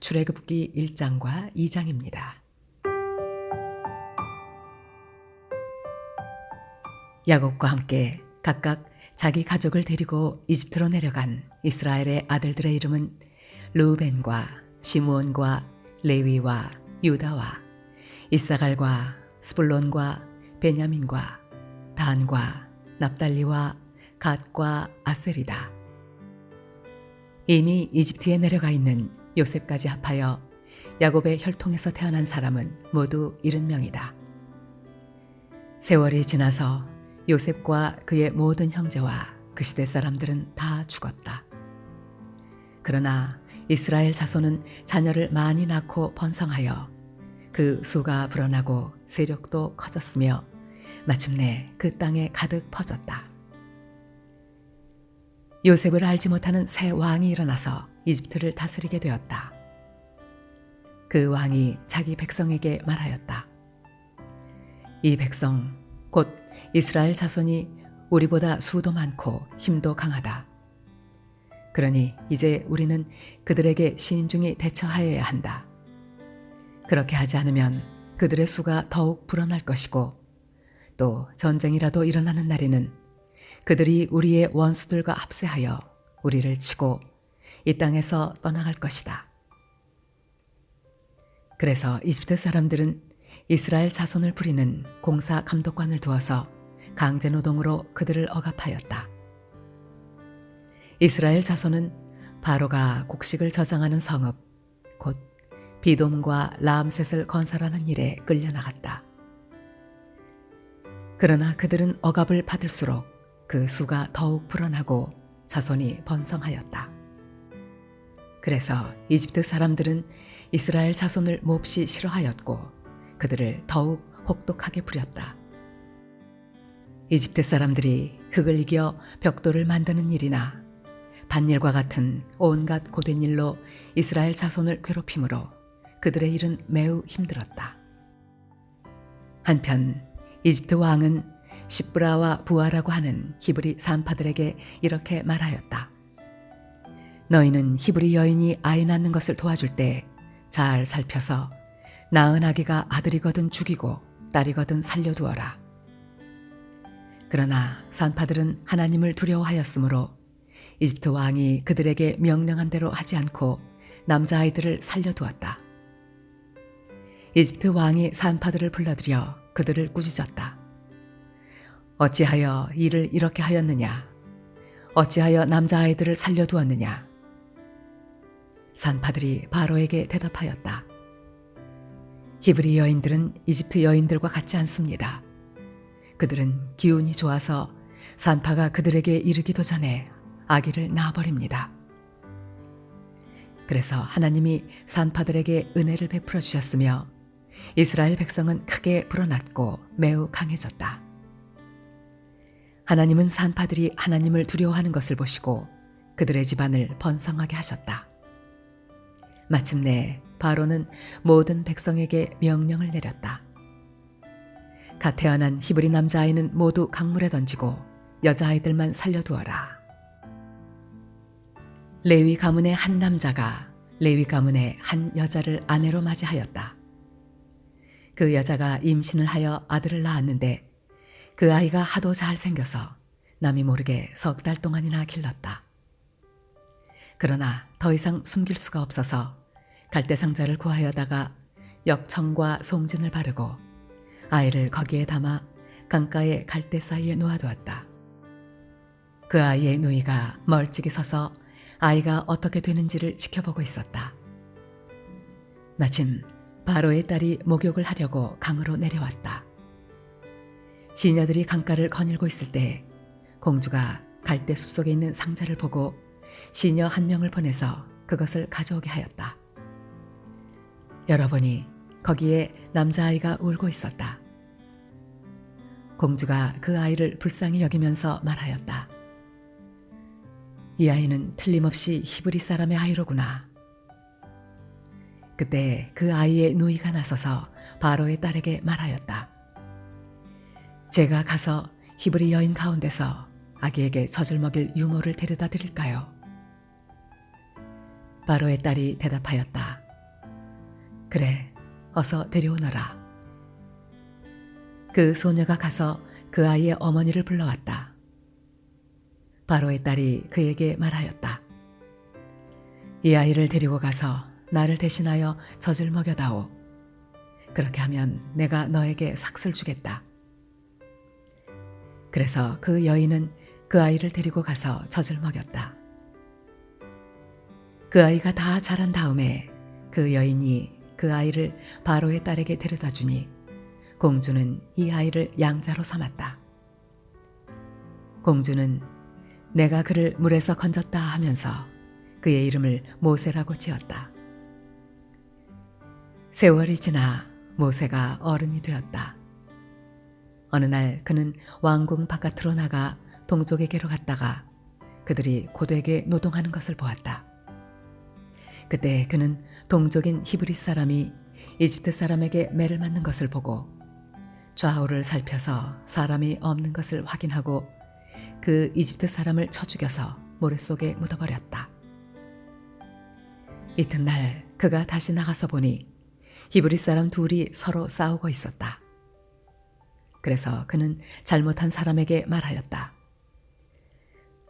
출애굽기 1장과 2장입니다. 야곱과 함께 각각 자기 가족을 데리고 이집트로 내려간 이스라엘의 아들들의 이름은 르우벤과 시므온과 레위와 유다와 이사갈과 스불론과 베냐민과 단과 납달리와 갓과 아셀이다. 이미 이집트에 내려가 있는 요셉까지 합하여 야곱의 혈통에서 태어난 사람은 모두 70명이다. 세월이 지나서 요셉과 그의 모든 형제와 그 시대 사람들은 다 죽었다. 그러나 이스라엘 자손은 자녀를 많이 낳고 번성하여 그 수가 불어나고 세력도 커졌으며 마침내 그 땅에 가득 퍼졌다. 요셉을 알지 못하는 새 왕이 일어나서 이집트를 다스리게 되었다. 그 왕이 자기 백성에게 말하였다. 이 백성 곧 이스라엘 자손이 우리보다 수도 많고 힘도 강하다. 그러니 이제 우리는 그들에게 신중히 대처하여야 한다. 그렇게 하지 않으면 그들의 수가 더욱 불어날 것이고 또 전쟁이라도 일어나는 날에는 그들이 우리의 원수들과 합세하여 우리를 치고 이 땅에서 떠나갈 것이다. 그래서 이집트 사람들은 이스라엘 자손을 부리는 공사 감독관을 두어서 강제노동으로 그들을 억압하였다. 이스라엘 자손은 바로가 곡식을 저장하는 성읍 곧 비돔과 라암셋을 건설하는 일에 끌려나갔다. 그러나 그들은 억압을 받을수록 그 수가 더욱 불어나고 자손이 번성하였다. 그래서 이집트 사람들은 이스라엘 자손을 몹시 싫어하였고 그들을 더욱 혹독하게 부렸다. 이집트 사람들이 흙을 이겨 벽돌을 만드는 일이나 밭일과 같은 온갖 고된 일로 이스라엘 자손을 괴롭힘으로 그들의 일은 매우 힘들었다. 한편 이집트 왕은 시브라와 부아라고 하는 히브리 산파들에게 이렇게 말하였다. 너희는 히브리 여인이 아이 낳는 것을 도와줄 때 잘 살펴서 낳은 아기가 아들이거든 죽이고 딸이거든 살려두어라. 그러나 산파들은 하나님을 두려워하였으므로 이집트 왕이 그들에게 명령한 대로 하지 않고 남자아이들을 살려두었다. 이집트 왕이 산파들을 불러들여 그들을 꾸짖었다. 어찌하여 일을 이렇게 하였느냐? 어찌하여 남자아이들을 살려두었느냐? 산파들이 바로에게 대답하였다. 히브리 여인들은 이집트 여인들과 같지 않습니다. 그들은 기운이 좋아서 산파가 그들에게 이르기도 전에 아기를 낳아버립니다. 그래서 하나님이 산파들에게 은혜를 베풀어 주셨으며 이스라엘 백성은 크게 불어났고 매우 강해졌다. 하나님은 산파들이 하나님을 두려워하는 것을 보시고 그들의 집안을 번성하게 하셨다. 마침내 바로는 모든 백성에게 명령을 내렸다. 갓 태어난 히브리 남자아이는 모두 강물에 던지고 여자아이들만 살려두어라. 레위 가문의 한 남자가 레위 가문의 한 여자를 아내로 맞이하였다. 그 여자가 임신을 하여 아들을 낳았는데 그 아이가 하도 잘생겨서 남이 모르게 석 달 동안이나 길렀다. 그러나 더 이상 숨길 수가 없어서 갈대상자를 구하여다가 역청과 송진을 바르고 아이를 거기에 담아 강가의 갈대 사이에 놓아두었다. 그 아이의 누이가 멀찍이 서서 아이가 어떻게 되는지를 지켜보고 있었다. 마침 바로의 딸이 목욕을 하려고 강으로 내려왔다. 시녀들이 강가를 거닐고 있을 때 공주가 갈대 숲속에 있는 상자를 보고 시녀 한 명을 보내서 그것을 가져오게 하였다. 열어보니 거기에 남자아이가 울고 있었다. 공주가 그 아이를 불쌍히 여기면서 말하였다. 이 아이는 틀림없이 히브리 사람의 아이로구나. 그때 그 아이의 누이가 나서서 바로의 딸에게 말하였다. 제가 가서 히브리 여인 가운데서 아기에게 젖을 먹일 유모를 데려다 드릴까요? 바로의 딸이 대답하였다. 그래, 어서 데려오너라. 그 소녀가 가서 그 아이의 어머니를 불러왔다. 바로의 딸이 그에게 말하였다. 이 아이를 데리고 가서 나를 대신하여 젖을 먹여다오. 그렇게 하면 내가 너에게 삭슬 주겠다. 그래서 그 여인은 그 아이를 데리고 가서 젖을 먹였다. 그 아이가 다 자란 다음에 그 여인이 그 아이를 바로의 딸에게 데려다 주니 공주는 이 아이를 양자로 삼았다. 공주는 내가 그를 물에서 건졌다 하면서 그의 이름을 모세라고 지었다. 세월이 지나 모세가 어른이 되었다. 어느 날 그는 왕궁 바깥으로 나가 동족에게로 갔다가 그들이 고되게 노동하는 것을 보았다. 그때 그는 동족인 히브리 사람이 이집트 사람에게 매를 맞는 것을 보고 좌우를 살펴서 사람이 없는 것을 확인하고 그 이집트 사람을 쳐 죽여서 모래속에 묻어버렸다. 이튿날 그가 다시 나가서 보니 히브리 사람 둘이 서로 싸우고 있었다. 그래서 그는 잘못한 사람에게 말하였다.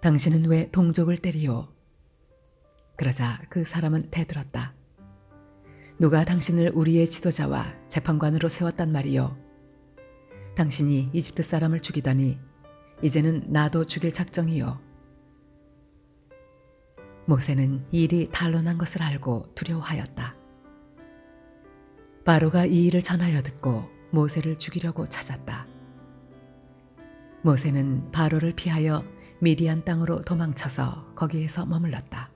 당신은 왜 동족을 때리요? 그러자 그 사람은 대들었다. 누가 당신을 우리의 지도자와 재판관으로 세웠단 말이요? 당신이 이집트 사람을 죽이다니 이제는 나도 죽일 작정이요. 모세는 이 일이 탄로난 것을 알고 두려워하였다. 바로가 이 일을 전하여 듣고 모세를 죽이려고 찾았다. 모세는 바로를 피하여 미디안 땅으로 도망쳐서 거기에서 머물렀다.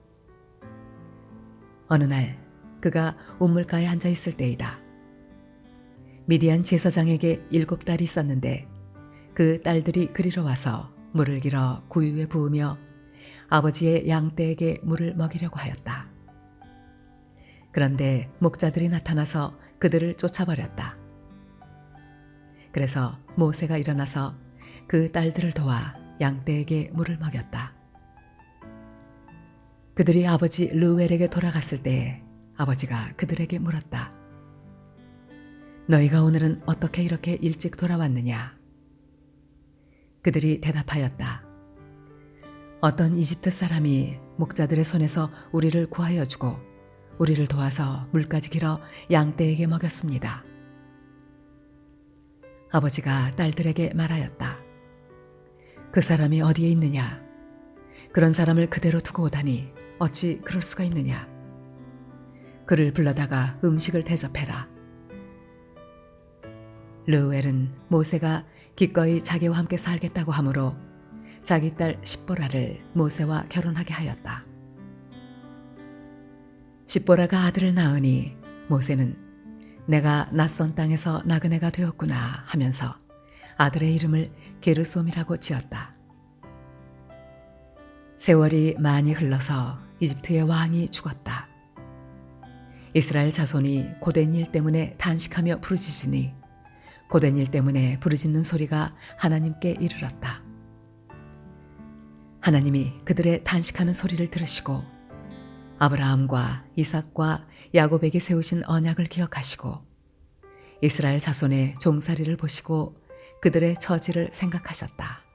어느 날 그가 우물가에 앉아 있을 때이다. 미디안 제사장에게 7딸이 있었는데 그 딸들이 그리로 와서 물을 길어 구유에 부으며 아버지의 양떼에게 물을 먹이려고 하였다. 그런데 목자들이 나타나서 그들을 쫓아버렸다. 그래서 모세가 일어나서 그 딸들을 도와 양떼에게 물을 먹였다. 그들이 아버지 르우엘에게 돌아갔을 때 아버지가 그들에게 물었다. 너희가 오늘은 어떻게 이렇게 일찍 돌아왔느냐? 그들이 대답하였다. 어떤 이집트 사람이 목자들의 손에서 우리를 구하여 주고 우리를 도와서 물까지 길어 양떼에게 먹였습니다. 아버지가 딸들에게 말하였다. 그 사람이 어디에 있느냐? 그런 사람을 그대로 두고 오다니 어찌 그럴 수가 있느냐? 그를 불러다가 음식을 대접해라. 르우엘은 모세가 기꺼이 자기와 함께 살겠다고 하므로 자기 딸 십보라를 모세와 결혼하게 하였다. 십보라가 아들을 낳으니 모세는 내가 낯선 땅에서 나그네가 되었구나 하면서 아들의 이름을 게르솜이라고 지었다. 세월이 많이 흘러서 이집트의 왕이 죽었다. 이스라엘 자손이 고된 일 때문에 탄식하며 부르짖으니 고된 일 때문에 부르짖는 소리가 하나님께 이르렀다. 하나님이 그들의 탄식하는 소리를 들으시고 아브라함과 이삭과 야곱에게 세우신 언약을 기억하시고 이스라엘 자손의 종살이를 보시고 그들의 처지를 생각하셨다.